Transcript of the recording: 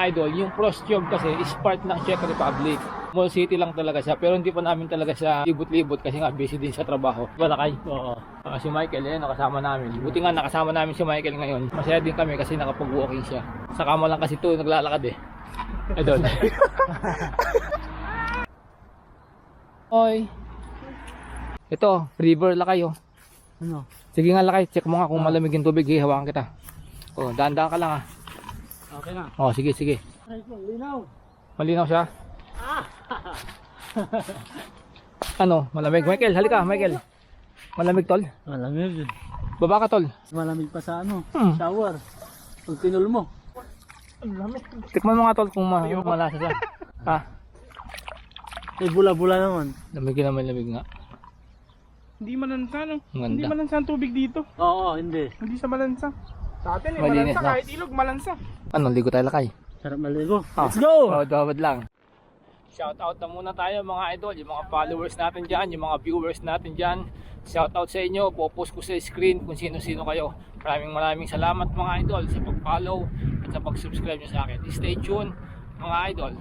idol, yung Prostějov kasi is part ng Czech Republic. Small city lang talaga siya, pero hindi pa namin talaga siya libot-libot kasi nga busy din sa trabaho. Balakay. Oo. Si Michael, yan, nakasama namin. Buti nga nakasama namin si Michael ngayon. Masaya din kami kasi nakapag-walking siya. Sa kama lang kasi ito, naglalakad eh. Idol. Oy. Ito, river lakay oh. Ano? Sige nga lakay, check mo nga kung malamig yung tubig, hawakan kita. Oh, daan-daan ka lang ah. Okay na. Oh, sige, sige. Ay, linaw. Malinaw siya? Ano, malamig? Michael, halika, Michael. Malamig tol? Malamig yun. Baba ka tol. Malamig pa sa ano? Hmm. Shower. Pag tinul mo. Tikman mo nga tol kung malasa siya. Ha? Ay, bula-bula naman. Lamig na malamig nga. Hindi malansa, no? Ang ganda. Hindi malansa ang tubig dito. Oo, hindi. Hindi sa malansa. Sa atin, Malinis malansa. na. Kahit ilog, malansa. Ano, ligo tayo lakay. Sarap maligo. Ah. Let's go! Oh, dawad lang. Shout out na muna tayo mga idol, yung mga followers natin dyan, yung mga viewers natin dyan. Shout out sa inyo, popost ko sa screen kung sino-sino kayo. Maraming salamat mga idol sa pag-follow at sa pag-subscribe nyo sa akin. Stay tuned mga idol.